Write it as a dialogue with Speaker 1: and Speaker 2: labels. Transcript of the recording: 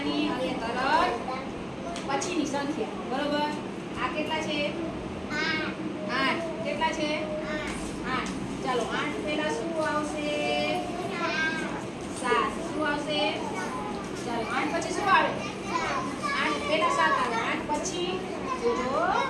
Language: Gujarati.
Speaker 1: સંખ્યાની અને તરત પછીની સંખ્યા બરોબર આ કેટલા છે 8 કેટલા છે 8 ચાલો 8 પહેલા શું આવશે 7 શું આવશે ચાલો 8 પછી શું આવે 8 પહેલા 7 આવે 8 પછી જોજો